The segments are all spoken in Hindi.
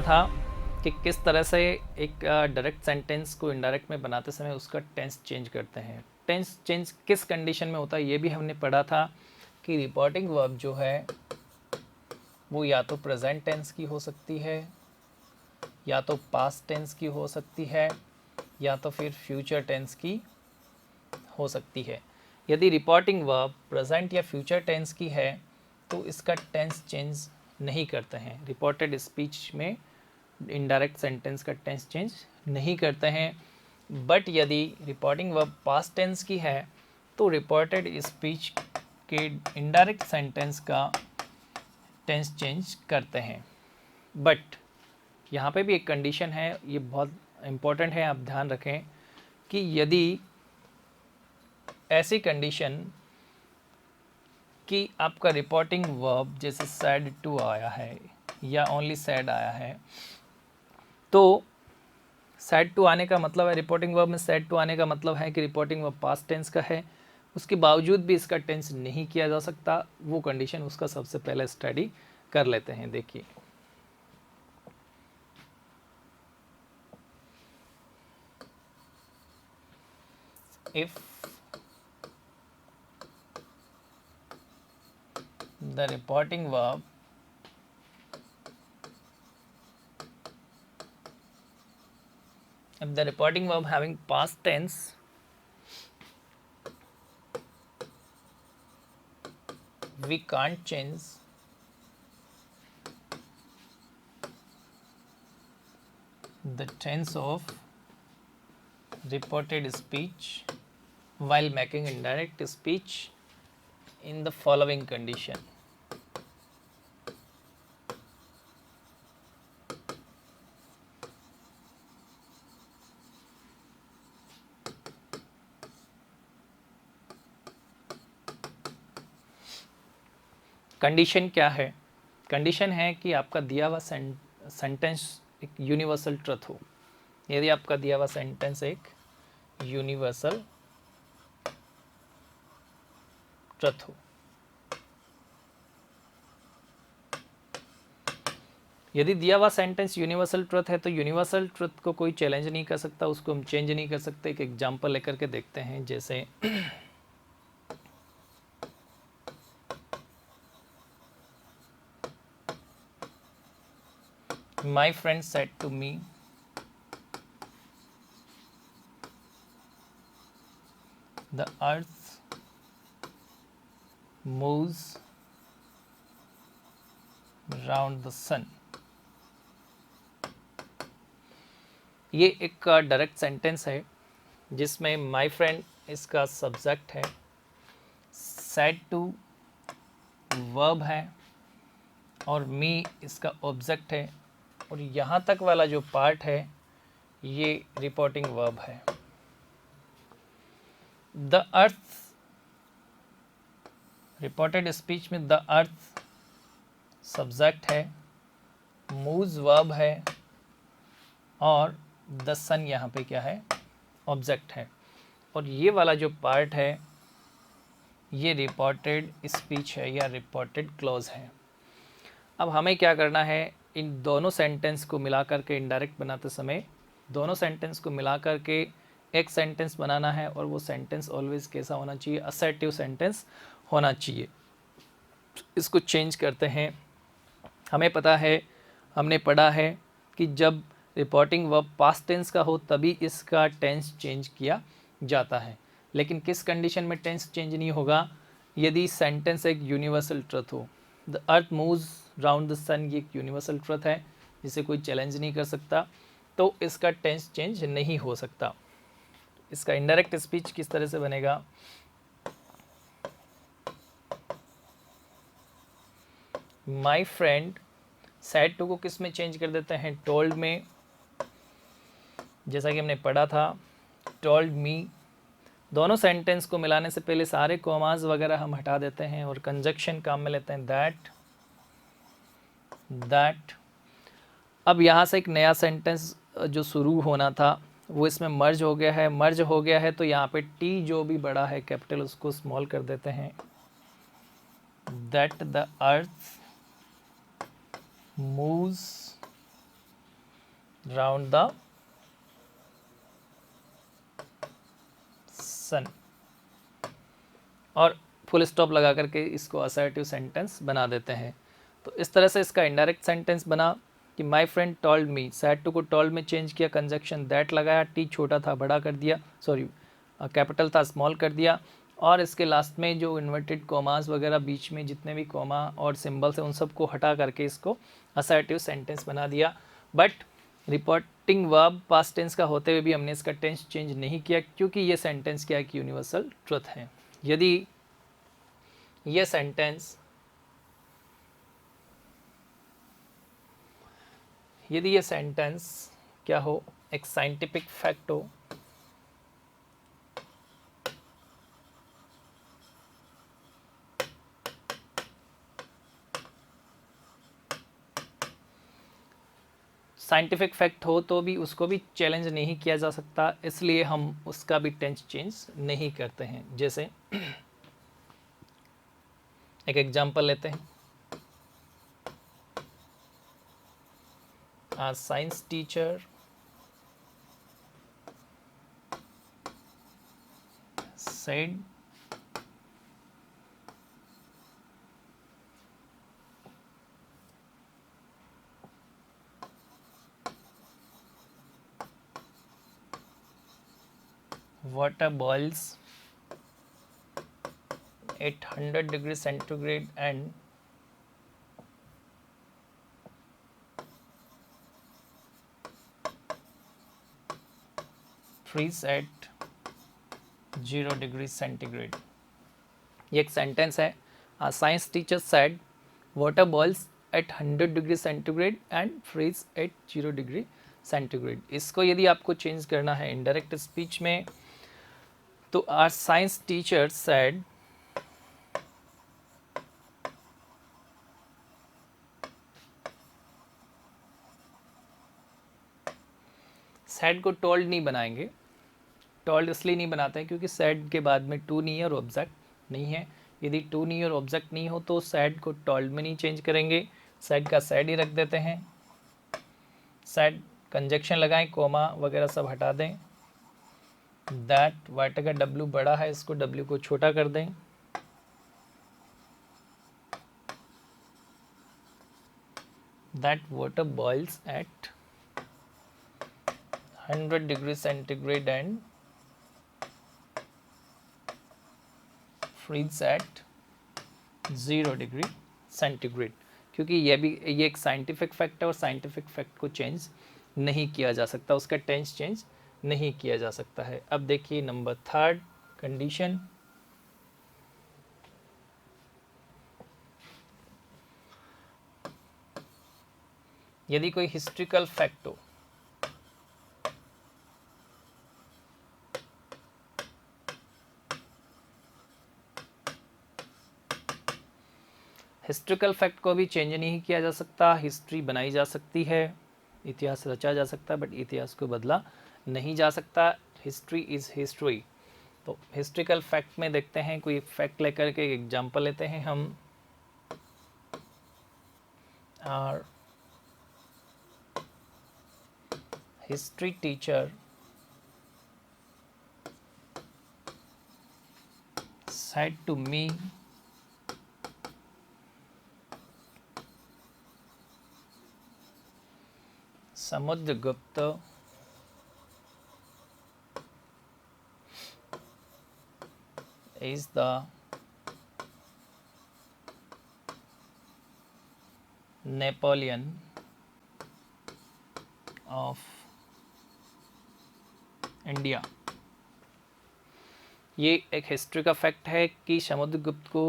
पढ़ा था कि किस तरह से एक डायरेक्ट सेंटेंस को इनडायरेक्ट में बनाते समय उसका टेंस चेंज करते हैं। टेंस चेंज किस कंडीशन में होता है ये भी हमने पढ़ा था कि रिपोर्टिंग वर्ब जो है वो या तो प्रेजेंट टेंस की हो सकती है, या तो पास्ट टेंस की हो सकती है, या तो फिर फ्यूचर टेंस की हो सकती है। यदि रिपोर्टिंग वर्ब प्रेजेंट या फ्यूचर टेंस की है तो इसका टेंस चेंज नहीं करते हैं। रिपोर्टेड स्पीच में इनडायरेक्ट सेंटेंस का टेंस चेंज नहीं करते हैं। बट यदि रिपोर्टिंग वर्ब पास्ट टेंस की है तो रिपोर्टेड स्पीच के इनडायरेक्ट सेंटेंस का टेंस चेंज करते हैं। बट यहाँ पे भी एक कंडीशन है, ये बहुत इम्पोर्टेंट है, आप ध्यान रखें कि यदि ऐसी कंडीशन कि आपका रिपोर्टिंग वर्ब जैसे सैड टू आया है या ओनली सैड आया है, तो सैड टू आने का मतलब है, रिपोर्टिंग वर्ब में सैड टू आने का मतलब है कि रिपोर्टिंग वर्ब पास्ट टेंस का है, उसके बावजूद भी इसका टेंस नहीं किया जा सकता। वो कंडीशन उसका सबसे पहले स्टडी कर लेते हैं। देखिए, if the reporting verb having past tense we can't change the tense of reported speech while making indirect speech in the following condition. Condition क्या है? कंडीशन है कि आपका दिया हुआ सेंटेंस एक यूनिवर्सल ट्रुथ हो। यदि आपका दिया हुआ सेंटेंस एक यूनिवर्सल ट्रुथ हो, यदि दिया हुआ सेंटेंस यूनिवर्सल ट्रुथ है तो यूनिवर्सल ट्रुथ को कोई चैलेंज नहीं कर सकता, उसको हम चेंज नहीं कर सकते। एक एग्जांपल लेकर के देखते हैं, जैसे My friend said to me, the earth moves round the sun. ये एक डायरेक्ट सेंटेंस है जिसमें माई फ्रेंड इसका सब्जेक्ट है, सैड टू वर्ब है और मी इसका ऑब्जेक्ट है, और यहाँ तक वाला जो पार्ट है ये रिपोर्टिंग वर्ब है। द अर्थ, रिपोर्टेड स्पीच में द अर्थ सब्जेक्ट है, मूव्स वर्ब है और द सन यहाँ पे क्या है, ऑब्जेक्ट है। और ये वाला जो पार्ट है ये रिपोर्टेड स्पीच है या रिपोर्टेड क्लॉज है। अब हमें क्या करना है, इन दोनों सेंटेंस को मिला करके इनडायरेक्ट बनाते समय दोनों सेंटेंस को मिला करके एक सेंटेंस बनाना है, और वो सेंटेंस ऑलवेज कैसा होना चाहिए, असर्टिव सेंटेंस होना चाहिए। इसको चेंज करते हैं। हमें पता है, हमने पढ़ा है कि जब रिपोर्टिंग वर्ब पास्ट टेंस का हो तभी इसका टेंस चेंज किया जाता है। लेकिन किस कंडीशन में टेंस चेंज नहीं होगा, यदि सेंटेंस एक यूनिवर्सल ट्रुथ हो। The earth moves round the sun, ये एक यूनिवर्सल ट्रुथ है जिसे कोई चैलेंज नहीं कर सकता, तो इसका टेंस चेंज नहीं हो सकता। इसका इनडायरेक्ट स्पीच किस तरह से बनेगा, माई फ्रेंड, सैड टू को किस में चेंज कर देते हैं, टोल्ड में। जैसा कि हमने पढ़ा था, टोल्ड मी। दोनों सेंटेंस को मिलाने से पहले सारे कॉमास वगैरह हम हटा देते हैं और कंजक्शन काम में लेते हैं, दैट। अब यहाँ से एक नया सेंटेंस जो शुरू होना था वो इसमें मर्ज हो गया है। मर्ज हो गया है तो यहाँ पे टी जो भी बड़ा है कैपिटल उसको स्मॉल कर देते हैं। That the earth moves round the sun, और फुल स्टॉप लगा करके इसको असर्टिव सेंटेंस बना देते हैं। तो इस तरह से इसका इनडायरेक्ट सेंटेंस बना कि my friend told me, said to को टोल्ड में चेंज किया, कंजक्शन दैट लगाया, टी छोटा था बड़ा कर दिया, सॉरी कैपिटल था स्मॉल कर दिया, और इसके लास्ट में जो इन्वर्टेड कॉमास वगैरह बीच में जितने भी कॉमा और सिंबल्स हैं उन सबको हटा करके इसको असर्टिव सेंटेंस बना दिया। But reporting verb past tense का होते हुए भी हमने इसका टेंस चेंज नहीं किया, क्योंकि ये सेंटेंस क्या है कि यूनिवर्सल ट्रुथ है। यदि ये सेंटेंस क्या हो, एक साइंटिफिक फैक्ट हो, साइंटिफिक फैक्ट हो तो भी उसको भी चैलेंज नहीं किया जा सकता, इसलिए हम उसका भी टेंस चेंज नहीं करते हैं। जैसे एक एग्जांपल लेते हैं, a science teacher said water boils at 100 degrees centigrade and freeze at 0 degree centigrade. ये एक सेंटेंस है, science teacher said water boils at 100 degree centigrade and freeze at 0 degree centigrade. इसको यदि आपको चेंज करना है इनडायरेक्ट स्पीच में, तो our science teacher said said को टोल्ड नहीं बनाएंगे। टोल्ड इसलिए नहीं बनाते हैं क्योंकि सेड के बाद में टू नहीं है और ऑब्जेक्ट नहीं है। यदि टू नहीं और ऑब्जेक्ट नहीं हो तो सेड को टोल्ड में नहीं चेंज करेंगे, सेड का सेड ही रख देते हैं। सेड कंजक्शन लगाएं, कोमा वगैरह सब हटा दें। दैट वाटर का डब्ल्यू बड़ा है, इसको डब्ल्यू को छोटा कर दें। That water boils at 100 degree centigrade and freeze at 0 degree centigrade. क्योंकि ये एक साइंटिफिक फैक्ट है और साइंटिफिक फैक्ट को चेंज नहीं किया जा सकता, उसका टेंस चेंज नहीं किया जा सकता है। अब देखिए नंबर 3 कंडीशन, यदि कोई हिस्ट्रिकल फैक्ट हो, हिस्ट्रिकल फैक्ट को भी चेंज नहीं किया जा सकता। हिस्ट्री बनाई जा सकती है, इतिहास रचा जा सकता है, बट इतिहास को बदला नहीं जा सकता। History is history. तो हिस्ट्रिकल फैक्ट में देखते हैं, कोई फैक्ट लेकर के एग्जांपल लेते हैं हम। Our history teacher said to me Samudragupta is the Napoleon of India. ये एक हिस्ट्री का फैक्ट है कि समुद्रगुप्त को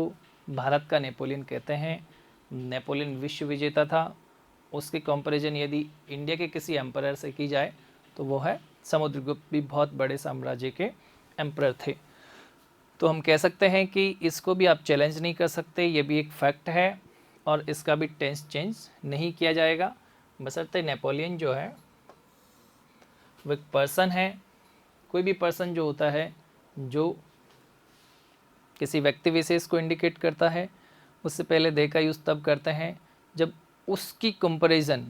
भारत का नेपोलियन कहते हैं। नेपोलियन विश्व विजेता था, उसकी कंपैरिजन यदि इंडिया के किसी एम्परर से की जाए तो वो है समुद्रगुप्त, भी बहुत बड़े साम्राज्य के एम्परर थे। तो हम कह सकते हैं कि इसको भी आप चैलेंज नहीं कर सकते, ये भी एक फैक्ट है और इसका भी टेंस चेंज नहीं किया जाएगा, बशर्ते नेपोलियन जो है वो एक पर्सन है। कोई भी पर्सन जो होता है जो किसी व्यक्ति विशेष को इंडिकेट करता है, उससे पहले दे का यूज़ तब करते हैं जब उसकी कंपैरिजन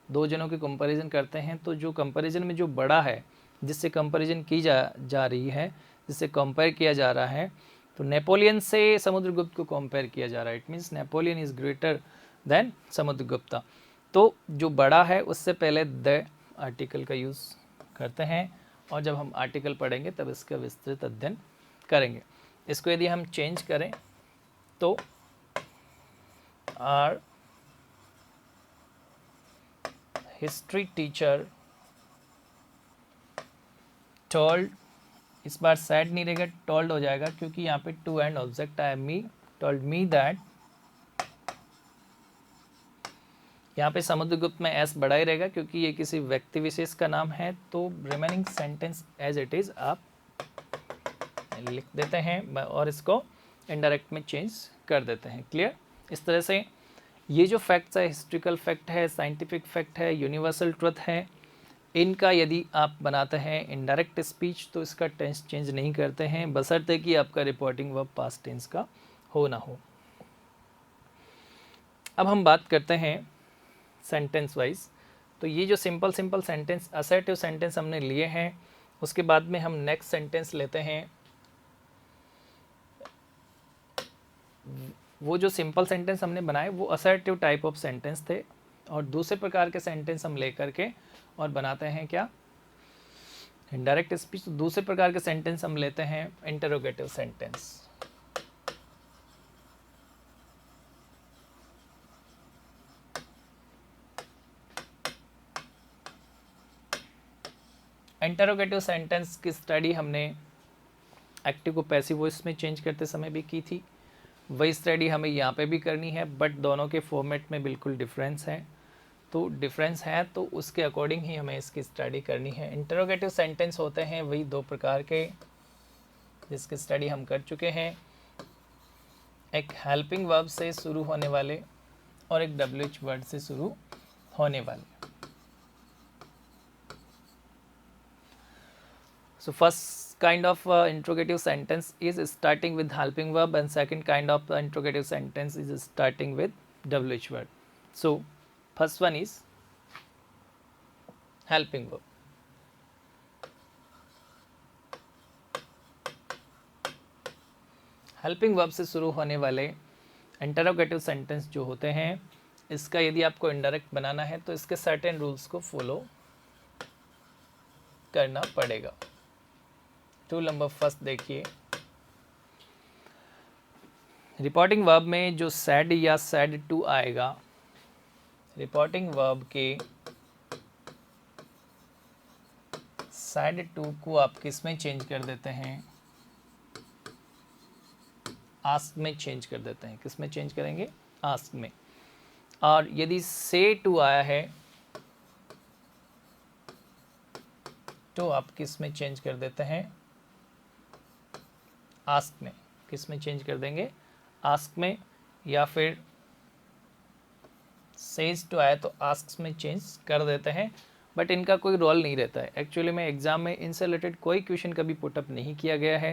दो जनों की कंपैरिजन करते हैं तो जो कंपैरिजन में जो बड़ा है, जिससे कंपैरिजन की जा रही है, जिससे कंपेयर किया जा रहा है, तो नेपोलियन से समुद्रगुप्त को कंपेयर किया जा रहा है। It means Napoleon is greater than Samudragupta. तो जो बड़ा है उससे पहले द आर्टिकल का यूज़ करते हैं, और जब हम आर्टिकल पढ़ेंगे तब इसका विस्तृत अध्ययन करेंगे। इसको यदि हम चेंज करें तो आर हिस्ट्री टीचर टोल्ड, इस बार सैड नहीं रहेगा, टोल्ड हो जाएगा, क्योंकि यहाँ पे टू एंड ऑब्जेक्ट आया मी, टोल्ड मी दैट, यहाँ पे समुद्रगुप्त में एस बड़ा ही रहेगा क्योंकि ये किसी व्यक्ति विशेष का नाम है। तो remaining sentence as it is आप लिख देते हैं और इसको इनडायरेक्ट में चेंज कर देते हैं। क्लियर? इस तरह से ये जो फैक्ट्स है, हिस्ट्रिकल फैक्ट है, साइंटिफिक फैक्ट है, यूनिवर्सल ट्रुथ है, इनका यदि आप बनाते हैं इनडायरेक्ट स्पीच तो इसका टेंस चेंज नहीं करते हैं, बशर्ते कि आपका रिपोर्टिंग वर्ब पास्ट टेंस का हो ना हो। अब हम बात करते हैं सेंटेंस वाइज। तो ये जो सिंपल सेंटेंस, असर्टिव सेंटेंस हमने लिए हैं, उसके बाद में हम नेक्स्ट सेंटेंस लेते हैं। वो जो सिंपल सेंटेंस हमने बनाए वो असर्टिव टाइप ऑफ सेंटेंस थे, और दूसरे प्रकार के सेंटेंस हम लेकर के और बनाते हैं क्या, इनडायरेक्ट स्पीच। तो दूसरे प्रकार के सेंटेंस हम लेते हैं इंटरोगेटिव सेंटेंस। इंटरोगेटिव सेंटेंस की स्टडी हमने एक्टिव को पैसिव वॉइस में चेंज करते समय भी की थी, वही स्टडी हमें यहाँ पे भी करनी है, बट दोनों के फॉर्मेट में बिल्कुल डिफरेंस है। तो डिफरेंस है तो उसके अकॉर्डिंग ही हमें इसकी स्टडी करनी है। इंटरोगेटिव सेंटेंस होते हैं वही दो प्रकार के जिसकी स्टडी हम कर चुके हैं, एक हेल्पिंग वर्ब से शुरू होने वाले और एक WH वर्ड से शुरू होने वाले। So first kind of interrogative sentence is starting with helping verb, and second kind of interrogative sentence is starting with WH word. So first one is helping verb. Helping verb से शुरू होने वाले इंटरोगेटिव सेंटेंस जो होते हैं, इसका यदि आपको इनडायरेक्ट बनाना है तो इसके सर्टेन रूल्स को फॉलो करना पड़ेगा। रूल नंबर फर्स्ट देखिए, रिपोर्टिंग वर्ब में जो सैड या सैड टू आएगा, रिपोर्टिंग वर्ब के सैड टू को आप किस में चेंज कर देते हैं, आस्क में चेंज कर देते हैं। किस में चेंज करेंगे, आस्क में। और यदि से टू आया है तो आप किस में चेंज कर देते हैं, आस्क में। किस में चेंज कर देंगे, आस्क में। या फिर सेज टू आया तो आस्क में चेंज कर देते हैं, बट इनका कोई रोल नहीं रहता है। एक्चुअली में एग्जाम में इनसे रिलेटेड कोई क्वेश्चन कभी पुटअप नहीं किया गया है,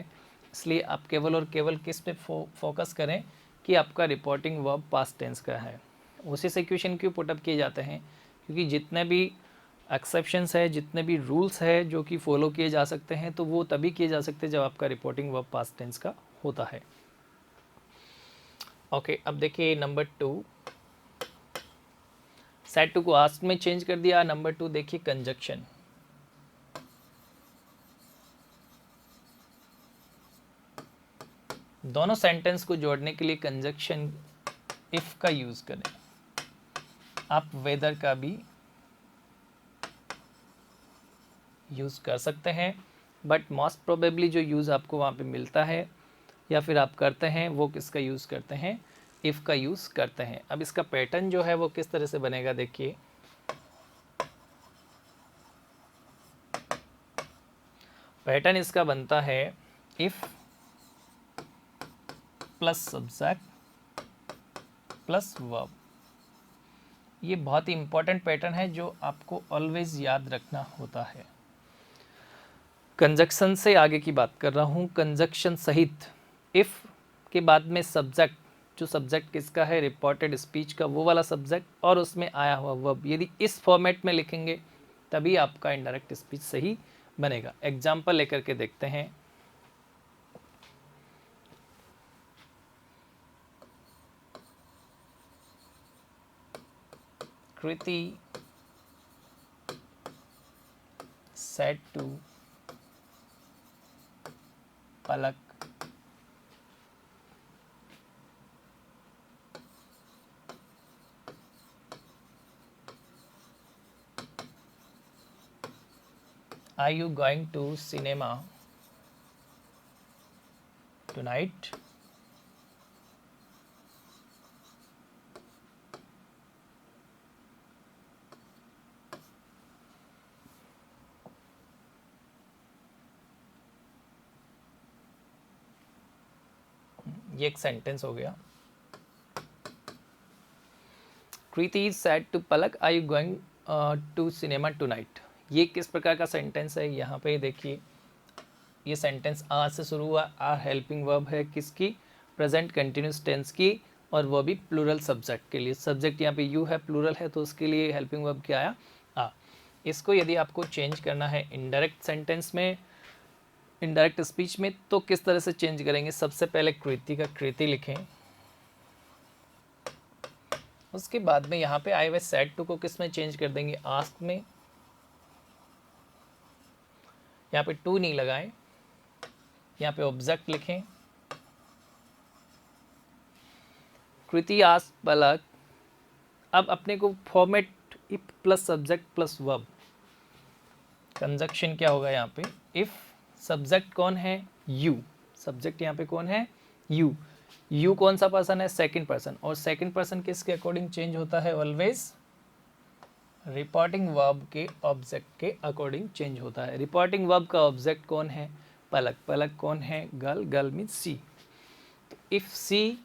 इसलिए आप केवल और केवल किस पे फोकस करें कि आपका रिपोर्टिंग वर्ब पास्ट टेंस का है। उसी से क्वेश्चन क्यों पुटअप किए जाते हैं, क्योंकि जितने भी एक्सेप्शंस है, जितने भी रूल्स है जो कि फॉलो किए जा सकते हैं, तो वो तभी किए जा सकते हैं जब आपका रिपोर्टिंग वर्ब पास्ट टेंस का होता है। ओके, अब देखिए नंबर 2, सेड टू को आस्क में चेंज कर दिया। नंबर 2 देखिए कंजक्शन। दोनों सेंटेंस को जोड़ने के लिए कंजक्शन इफ का यूज करें। आप वेदर का भी यूज कर सकते हैं, बट मोस्ट प्रोबेबली जो यूज आपको वहाँ पे मिलता है या फिर आप करते हैं वो किसका यूज करते हैं, इफ का यूज करते हैं। अब इसका पैटर्न जो है वो किस तरह से बनेगा देखिए, पैटर्न इसका बनता है if plus subject plus verb. ये बहुत ही इंपॉर्टेंट पैटर्न है जो आपको ऑलवेज याद रखना होता है। कंजक्शन से आगे की बात कर रहा हूँ, कंजक्शन सहित इफ के बाद में सब्जेक्ट जो सब्जेक्ट किसका है, रिपोर्टेड स्पीच का वो वाला सब्जेक्ट और उसमें आया हुआ वर्ब, यदि इस फॉर्मेट में लिखेंगे तभी आपका इनडायरेक्ट स्पीच सही बनेगा। एग्जाम्पल लेकर के देखते हैं। कृति said to Palak, are you going to cinema tonight? ये एक सेंटेंस हो गया। कृति said to Palak, are you going to cinema tonight? ये किस प्रकार का सेंटेंस है, यहाँ पे देखिए ये सेंटेंस आ से शुरू हुआ। आर हेल्पिंग वर्ब है किसकी, प्रेजेंट कंटिन्यूस टेंस की, और वो भी प्लूरल सब्जेक्ट के लिए। सब्जेक्ट यहाँ पे यू है, प्लूरल है, तो उसके लिए हेल्पिंग वर्ब क्या आया, आ। इसको यदि आपको चेंज करना है इनडायरेक्ट सेंटेंस में, इनडायरेक्ट स्पीच में, तो किस तरह से चेंज करेंगे। सबसे पहले कृति का कृति लिखें, उसके बाद में यहाँ पे आए हुए सेड टू को किस में चेंज कर देंगे, आस्क में। यहाँ पे टू नहीं लगाएं, यहाँ पे ऑब्जेक्ट लिखें। कृति आस्क पलक, अब अपने को format if plus subject plus verb, conjunction क्या होगा यहाँ पे, इफ सब्जेक्ट कौन है, यू, सब्जेक्ट यहाँ पे कौन है, यू। यू कौन सा पर्सन है, सेकंड पर्सन, और सेकंड पर्सन किसके अकॉर्डिंग चेंज होता है, ऑलवेज रिपोर्टिंग वर्ब के ऑब्जेक्ट के अकॉर्डिंग चेंज होता है। रिपोर्टिंग वर्ब का ऑब्जेक्ट कौन है, पलक, पलक कौन है, गर्ल, गर्ल मीन्स सी। तो इफ सी,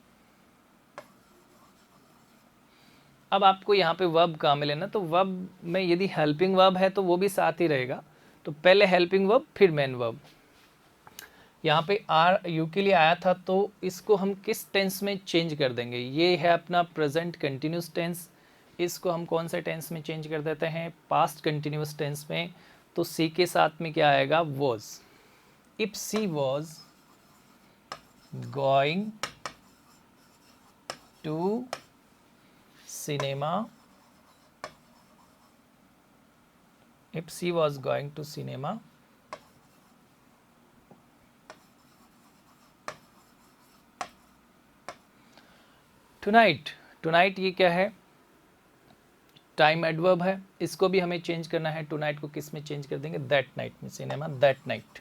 अब आपको यहाँ पे वर्ब कहाँ मिले ना, तो वर्ब में यदि हेल्पिंग वर्ब है तो वो भी साथ ही रहेगा, तो पहले हेल्पिंग वर्ब फिर मेन वर्ब। यहाँ पे आर यू के लिए आया था, तो इसको हम किस टेंस में चेंज कर देंगे, ये है अपना प्रेजेंट कंटिन्यूस टेंस, इसको हम कौन से टेंस में चेंज कर देते हैं, पास्ट कंटिन्यूस टेंस में। तो सी के साथ में क्या आएगा, was. If she was going to cinema, if she was going to cinema tonight, tonight ये क्या है, टाइम एडवर्ब है, इसको भी हमें चेंज करना है। टुनाइट को किस में चेंज कर देंगे, दैट नाइट में, सिनेमा दैट नाइट।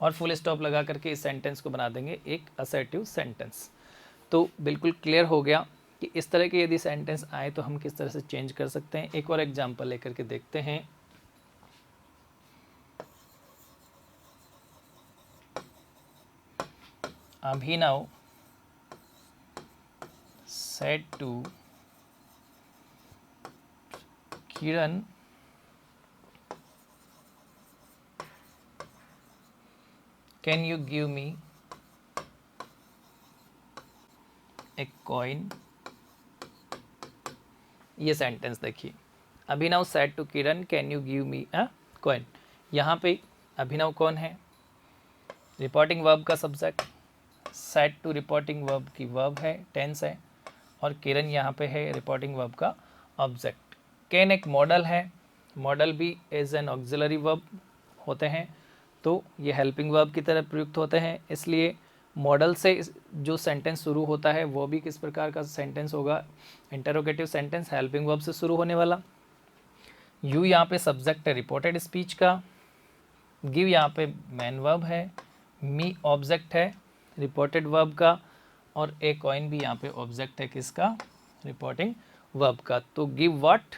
और फुल स्टॉप लगा करके इस सेंटेंस को बना देंगे एक असर्टिव सेंटेंस। तो बिल्कुल क्लियर हो गया कि इस तरह के यदि सेंटेंस आए तो हम किस तरह से चेंज कर सकते हैं। एक और एग्जांपल लेकर के देखते हैं। अभिनव said to Kiran, can you give me a coin? ये सेंटेंस देखिए, अभिनव said to Kiran, can you give me a coin। यहाँ पे अभिनव कौन है, रिपोर्टिंग वर्ब का subject, said to reporting verb की वर्ब है, टेंस है, और किरण यहाँ पे है रिपोर्टिंग वर्ब का ऑब्जेक्ट। कैन एक मॉडल है, मॉडल भी एज एन ऑक्सिलरी वर्ब होते हैं, तो ये हेल्पिंग वर्ब की तरह प्रयुक्त होते हैं। इसलिए मॉडल से जो सेंटेंस शुरू होता है वो भी किस प्रकार का सेंटेंस होगा, इंटरोगेटिव सेंटेंस, हेल्पिंग वर्ब से शुरू होने वाला। यू यहाँ पे सब्जेक्ट है रिपोर्टेड स्पीच का, गिव यहाँ पे मेन वर्ब है, मी ऑब्जेक्ट है रिपोर्टेड वर्ब का, और ए कॉइन भी यहाँ पे ऑब्जेक्ट है किसका, रिपोर्टिंग वर्ब का। तो गिव व्हाट,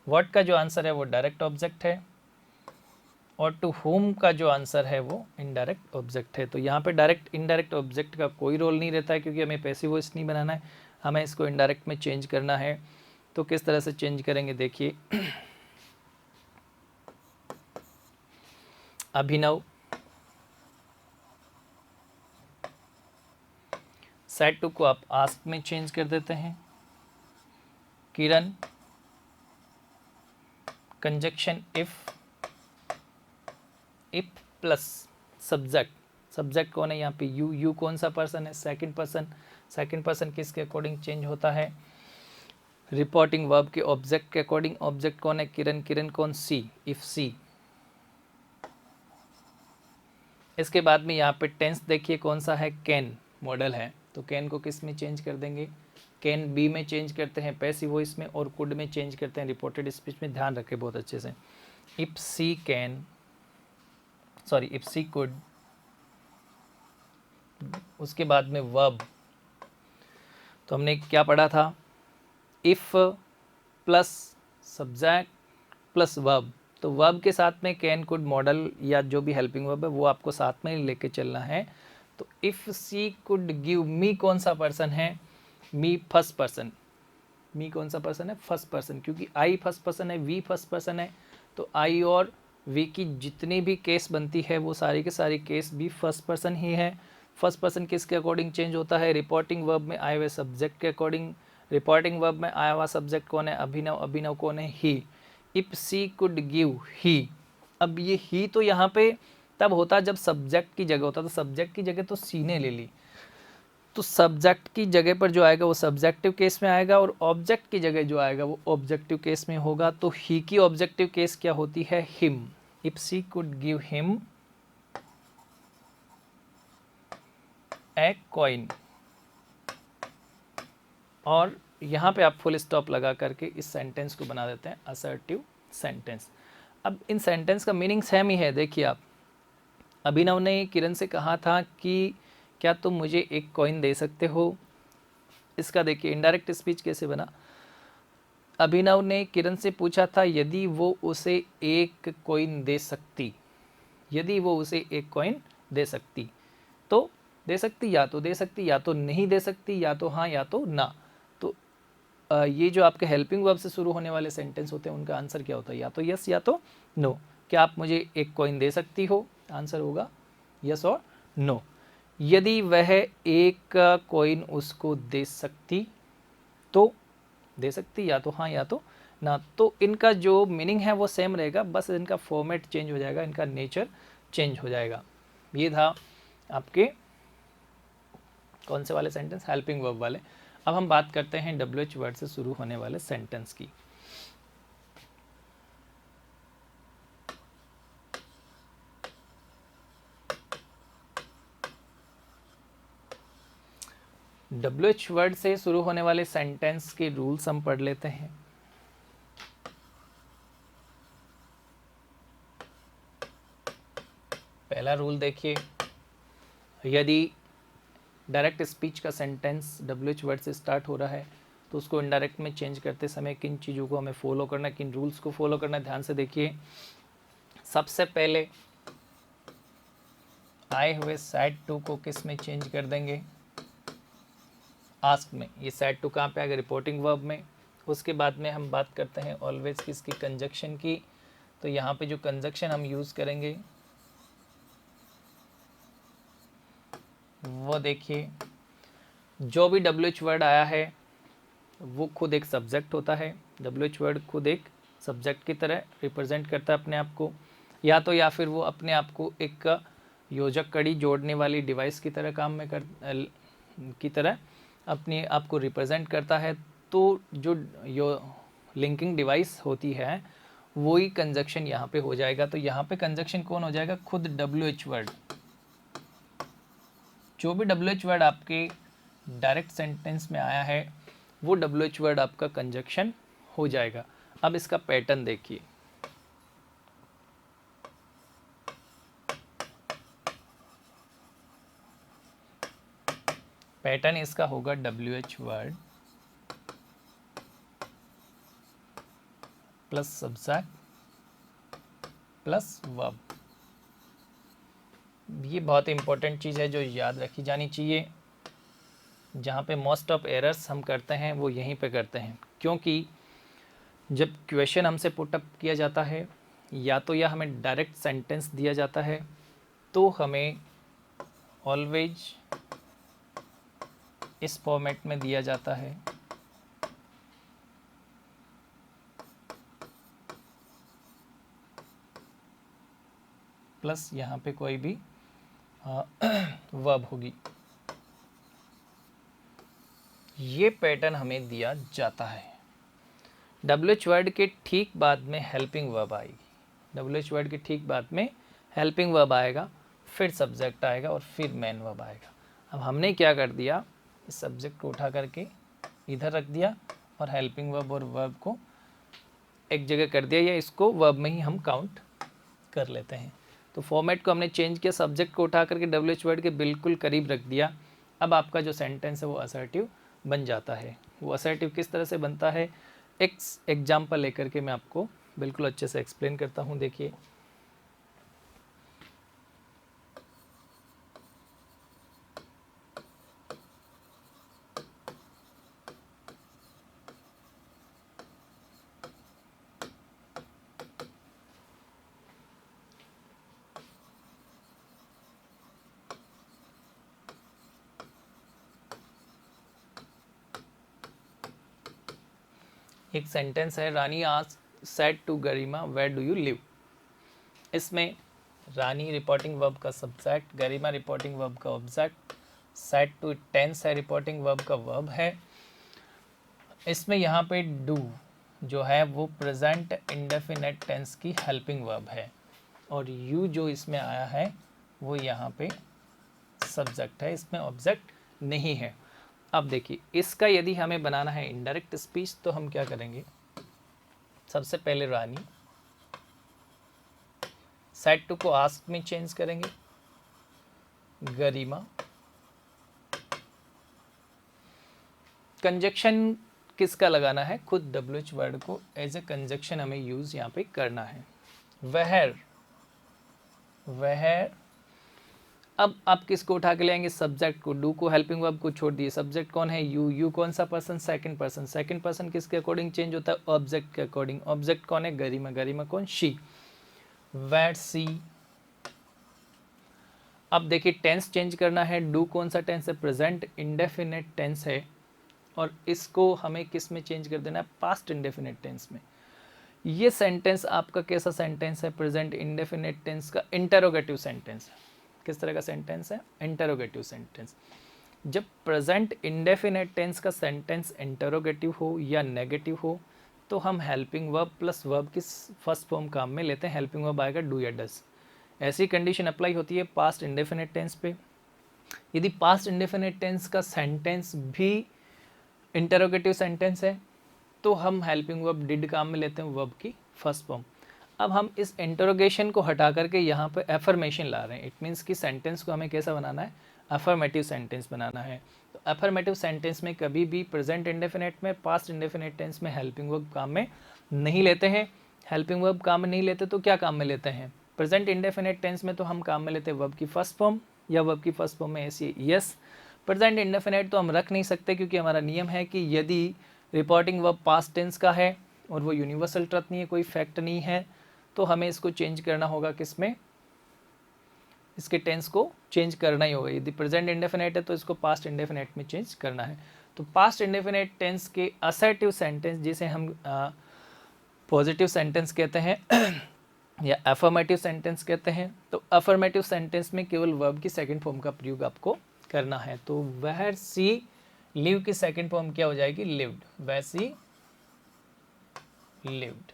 व्हाट का जो आंसर है वो डायरेक्ट ऑब्जेक्ट है, और टू होम का जो आंसर है वो इनडायरेक्ट ऑब्जेक्ट है। तो यहाँ पे डायरेक्ट इनडायरेक्ट ऑब्जेक्ट का कोई रोल नहीं रहता है, क्योंकि हमें पैसिव वॉइस नहीं बनाना है, हमें इसको इनडायरेक्ट में चेंज करना है। तो किस तरह से चेंज करेंगे देखिए, अभिनव सेड टू को आप आस्क में चेंज कर देते हैं। Kiran conjunction if plus subject, subject कौन है यहाँ पे, यू कौन सा पर्सन है, सेकंड पर्सन। सेकंड पर्सन किसके अकॉर्डिंग चेंज होता है, रिपोर्टिंग वर्ब के ऑब्जेक्ट के अकॉर्डिंग। ऑब्जेक्ट कौन है, किरण, किरण कौन, सी, इफ सी। इसके बाद में यहाँ पे टेंस देखिए कौन सा है, कैन मॉडल है, तो कैन को किस में चेंज कर देंगे, कैन बी में चेंज करते हैं पैसिव वॉइस में, और कुड में चेंज करते हैं रिपोर्टेड स्पीच में। ध्यान रखें बहुत अच्छे से, if she can, sorry if she could, उसके बाद में वर्ब, तो हमने क्या पढ़ा था, if plus subject plus verb, तो वर्ब के साथ में कैन कुड मॉडल या जो भी हेल्पिंग वर्ब है वो आपको साथ में लेके चलना है। तो if she could give me, कौन सा पर्सन है, मी फर्स्ट पर्सन, मी कौन सा पर्सन है, फर्स्ट पर्सन, क्योंकि आई फर्स्ट पर्सन है, वी फर्स्ट पर्सन है, तो आई और वी की जितनी भी केस बनती है वो सारी के सारी केस भी फर्स्ट पर्सन ही है। फर्स्ट पर्सन किसके अकॉर्डिंग चेंज होता है, रिपोर्टिंग वर्ब में आए हुए सब्जेक्ट के अकॉर्डिंग। रिपोर्टिंग वर्ब में आया हुआ सब्जेक्ट कौन है, अभिनव, अभिनव कौन है, he. If she could give he, अब ये ही तो यहाँ पे तब होता जब सब्जेक्ट की जगह होता, तो सब्जेक्ट की जगह तो सी ने ले ली, तो सब्जेक्ट की जगह पर जो आएगा वो सब्जेक्टिव केस में आएगा, और ऑब्जेक्ट की जगह जो आएगा वो ऑब्जेक्टिव केस में होगा। तो ही की ऑब्जेक्टिव केस क्या होती है, him. If she could give him a coin, और यहाँ पे आप फुल स्टॉप लगा करके इस सेंटेंस को बना देते हैं असर्टिव सेंटेंस। अब इन सेंटेंस का मीनिंग सेम ही है। देखिए आप, अभिनव ने किरण से कहा था कि क्या तुम मुझे एक कॉइन दे सकते हो, इसका देखिए इनडायरेक्ट स्पीच कैसे बना। अभिनव ने किरण से पूछा था यदि वो उसे एक कॉइन दे सकती, यदि वो उसे एक कॉइन दे सकती, तो दे सकती, या तो दे सकती, या तो नहीं दे सकती, या तो हाँ या तो ना। तो ये जो आपके हेल्पिंग वर्ब से शुरू होने वाले सेंटेंस होते हैं उनका आंसर क्या होता है, या तो यस या तो नो। क्या आप मुझे एक कॉइन दे सकती हो, आंसर होगा यस और नो। यदि वह एक कॉइन उसको दे सकती, तो दे सकती या तो हाँ या तो ना। तो इनका जो मीनिंग है वो सेम रहेगा, बस इनका फॉर्मेट चेंज हो जाएगा, इनका नेचर चेंज हो जाएगा। ये था आपके कौन से वाले सेंटेंस, हेल्पिंग वर्ब वाले। अब हम बात करते हैं WH वर्ड से शुरू होने वाले सेंटेंस की। WH वर्ड से शुरू होने वाले सेंटेंस के रूल्स हम पढ़ लेते हैं। पहला रूल देखिए, यदि डायरेक्ट स्पीच का सेंटेंस WH वर्ड से स्टार्ट हो रहा है तो उसको इनडायरेक्ट में चेंज करते समय किन चीज़ों को हमें फॉलो करना है, किन रूल्स को फॉलो करना है, ध्यान से देखिए। सबसे पहले आए हुए सैड टू को किस में चेंज कर देंगे, आस्क में। ये सैड टू कहाँ पे आएगा, रिपोर्टिंग वर्ब में। उसके बाद में हम बात करते हैं ऑलवेज किसकी, कंजक्शन की। तो यहाँ पे जो कंजक्शन हम यूज़ करेंगे वो देखिए, जो भी WH वर्ड आया है वो खुद एक सब्जेक्ट होता है। WH वर्ड खुद एक सब्जेक्ट की तरह रिप्रेजेंट करता है अपने आप को, या फिर वो अपने आप को एक योजक कड़ी जोड़ने वाली डिवाइस की तरह की तरह अपने आप को रिप्रेजेंट करता है। तो जो लिंकिंग डिवाइस होती है वही कंजक्शन यहाँ पे हो जाएगा। तो यहाँ पे कंजक्शन कौन हो जाएगा, खुद WH वर्ड। जो भी WH वर्ड आपके डायरेक्ट सेंटेंस में आया है वो WH वर्ड आपका कंजक्शन हो जाएगा। अब इसका पैटर्न देखिए, पैटर्न इसका होगा WH word plus subject plus verb. ये बहुत इंपॉर्टेंट चीज़ है जो याद रखी जानी चाहिए। जहाँ पे मोस्ट ऑफ एरर्स हम करते हैं वो यहीं पे करते हैं, क्योंकि जब क्वेश्चन हमसे पुटअप किया जाता है या तो यह हमें डायरेक्ट सेंटेंस दिया जाता है तो हमें ऑलवेज इस फॉर्मेट में दिया जाता है। प्लस यहाँ पे कोई भी वर्ब होगी। ये पैटर्न हमें दिया जाता है। WH वर्ड के ठीक बाद में हेल्पिंग वर्ब आएगी। WH वर्ड के ठीक बाद में हेल्पिंग वर्ब आएगा, फिर सब्जेक्ट आएगा और फिर मेन वर्ब आएगा। अब हमने क्या कर दिया, इस सब्जेक्ट को उठा करके इधर रख दिया और हेल्पिंग वर्ब और वर्ब को एक जगह कर दिया, या इसको वर्ब में ही हम काउंट कर लेते हैं। तो फॉर्मेट को हमने चेंज किया, सब्जेक्ट को उठा करके WH वर्ड के बिल्कुल करीब रख दिया। अब आपका जो सेंटेंस है वो असर्टिव बन जाता है। वो असर्टिव किस तरह से बनता है, एक एग्जाम्पल लेकर के मैं आपको बिल्कुल अच्छे से एक्सप्लेन करता हूँ। देखिए, एक सेंटेंस है, Rani asked said to Garima where do you live. इसमें रानी रिपोर्टिंग वर्ब का सब्जेक्ट, गरिमा रिपोर्टिंग वर्ब का ऑब्जेक्ट, सेड टू टेंस है, रिपोर्टिंग वर्ब का वर्ब है। इसमें यहाँ पे डू जो है वो प्रेजेंट इंडेफिनेट टेंस की हेल्पिंग वर्ब है, और यू जो इसमें आया है वो यहाँ पे सब्जेक्ट है, इसमें ऑब्जेक्ट नहीं है। अब देखिए, इसका यदि हमें बनाना है इनडायरेक्ट स्पीच तो हम क्या करेंगे, सबसे पहले रानी, सेड टू को आस्क में चेंज करेंगे, गरिमा, कंजक्शन किसका लगाना है, खुद WH वर्ड को एज ए कंजक्शन हमें यूज यहाँ पे करना है। वेयर, वेयर, अब आप किसको उठा के लेंगे, सब्जेक्ट को, डू को, हेल्पिंग वर्ब को छोड़ दिए। सब्जेक्ट कौन है, यू, यू कौन सा person, second person. Second person किसके अकॉर्डिंग चेंज होता है, ऑब्जेक्ट के अकॉर्डिंग। ऑब्जेक्ट कौन है, गरिमा, गरिमा कौन, शी। वेयर सी, अब देखिए टेंस चेंज करना है, डू कौन सा टेंस है, प्रेजेंट इंडेफिनेट टेंस है, और इसको हमें किस में चेंज कर देना है, पास्ट इंडेफिनेट टेंस में। ये सेंटेंस आपका कैसा सेंटेंस है, प्रेजेंट इंडेफिनेट टेंस का इंटरोगेटिव सेंटेंस है। किस तरह का सेंटेंस है, इंटरोगेटिव सेंटेंस। जब प्रेजेंट इंडेफिनेट टेंस का सेंटेंस इंटरोगेटिव हो या नेगेटिव हो तो हम हेल्पिंग वर्ब प्लस वर्ब की फर्स्ट फॉर्म काम में लेते हैं। हेल्पिंग वर्ब आएगा डू या डस। ऐसी कंडीशन अप्लाई होती है पास्ट इंडेफिनेट टेंस पे। यदि पास्ट इंडेफिनेट टेंस का सेंटेंस भी इंटरोगेटिव सेंटेंस है तो हम हेल्पिंग वर्ब डिड काम में लेते हैं वर्ब की फर्स्ट फॉर्म। अब हम इस इंटरोगेशन को हटा करके यहाँ पे एफर्मेशन ला रहे हैं। इट मीन्स कि सेंटेंस को हमें कैसा बनाना है, अफर्मेटिव सेंटेंस बनाना है। तो अफर्मेटिव सेंटेंस में कभी भी प्रेजेंट इंडेफिनेट में, पास्ट इंडेफिनेट टेंस में हेल्पिंग वर्ब काम में नहीं लेते हैं। हेल्पिंग वर्ब काम में नहीं लेते तो क्या काम में लेते हैं, प्रेजेंट इंडेफिनेट टेंस में तो हम काम में लेते हैं वर्ब की फर्स्ट फॉर्म, या वर्ब की फर्स्ट फॉर्म में ऐसी यस। प्रेजेंट इंडेफिनेट तो हम रख नहीं सकते क्योंकि हमारा नियम है कि यदि रिपोर्टिंग वर्ब पास्ट टेंस का है और वो यूनिवर्सल ट्रुथ नहीं है, कोई फैक्ट नहीं है, तो हमें इसको चेंज करना होगा किसमें, इसके टेंस को चेंज करना ही होगा। यदि प्रेजेंट इंडेफिनेट है तो इसको पास्ट इंडेफिनेट में चेंज करना है। तो पास्ट इंडेफिनेट टेंस के असर्टिव सेंटेंस जिसे हम पॉजिटिव सेंटेंस कहते हैं या अफर्मेटिव सेंटेंस कहते हैं, तो अफर्मेटिव सेंटेंस में केवल वर्ब की सेकंड फॉर्म का प्रयोग आपको करना है। तो वह सी लिव की सेकंड फॉर्म क्या हो जाएगी, लिव्ड। वह सी लिव्ड,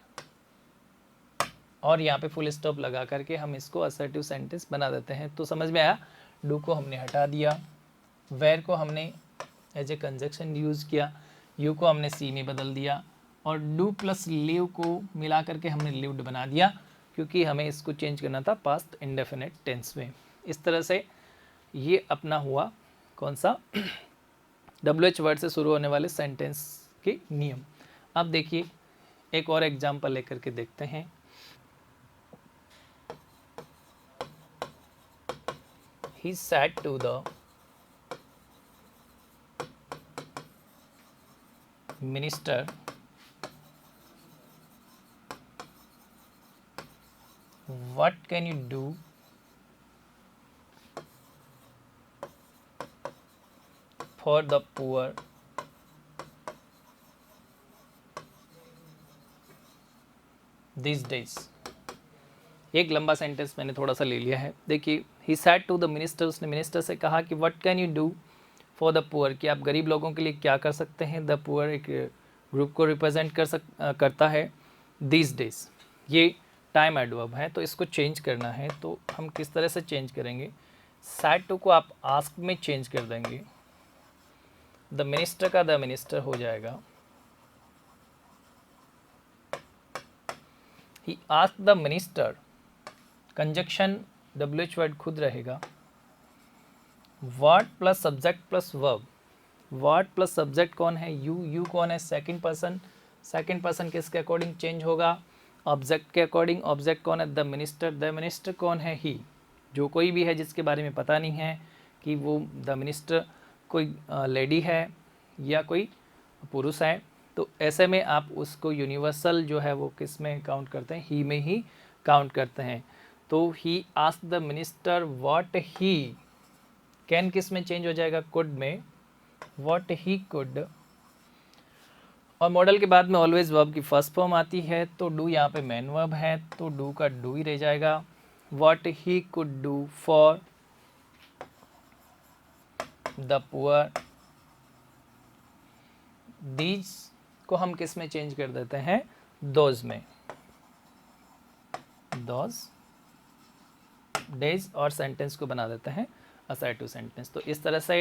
और यहाँ पे फुल स्टॉप लगा करके हम इसको असर्टिव सेंटेंस बना देते हैं। तो समझ में आया, डू को हमने हटा दिया, वेयर को हमने एज ए कंजक्शन यूज़ किया, यू को हमने सी में बदल दिया, और डू प्लस लिव को मिला करके हमने लिव्ड बना दिया क्योंकि हमें इसको चेंज करना था पास्ट इंडेफिनेट टेंस में। इस तरह से ये अपना हुआ कौन सा, WH वर्ड से शुरू होने वाले सेंटेंस के नियम। अब देखिए एक और एग्जाम्पल लेकर के देखते हैं। He said to the minister, what can you do for the poor this days. एक लंबा सेंटेंस मैंने थोड़ा सा ले लिया है। देखिए, ही सैड टू द मिनिस्टर, उसने मिनिस्टर से कहा कि what can you do for the poor, कि आप गरीब लोगों के लिए क्या कर सकते हैं। द पुअर एक ग्रुप को रिप्रेजेंट करता है। दिस डेज ये टाइम एडवर्ब है, तो इसको चेंज करना है। तो हम किस तरह से चेंज करेंगे? सैड टू को आप आस्क में चेंज कर देंगे। द मिनिस्टर का द मिनिस्टर हो जाएगा he ask the minister. Conjunction WH word खुद रहेगा। What plus subject plus verb. What plus subject कौन है? यू कौन है? Second person. सेकंड पर्सन किसके अकॉर्डिंग चेंज होगा? ऑब्जेक्ट के अकॉर्डिंग। ऑब्जेक्ट कौन है? The minister. द मिनिस्टर कौन है? ही। जो कोई भी है जिसके बारे में पता नहीं है कि वो द मिनिस्टर कोई लेडी है या कोई पुरुष है, तो ऐसे में आप उसको यूनिवर्सल जो है वो किस में काउंट करते हैं? ही में ही काउंट करते हैं। तो he ask the minister what he. Can किस में चेंज हो जाएगा? कुड में। What he could. और मॉडल के बाद में ऑलवेज वर्ब की फर्स्ट फॉर्म आती है, तो डू यहाँ पे मेन वर्ब है, तो डू का डू ही रह जाएगा। What he could do for the poor. These को हम किस में चेंज कर देते हैं? दोज में। दोज डेज, और सेंटेंस को बना देते हैं असर्टिव सेंटेंस। तो इस तरह से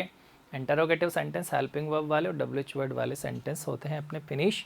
इंटरोगेटिव सेंटेंस हेल्पिंग वर्ब वाले और WH वर्ड वाले सेंटेंस होते हैं अपने फिनिश।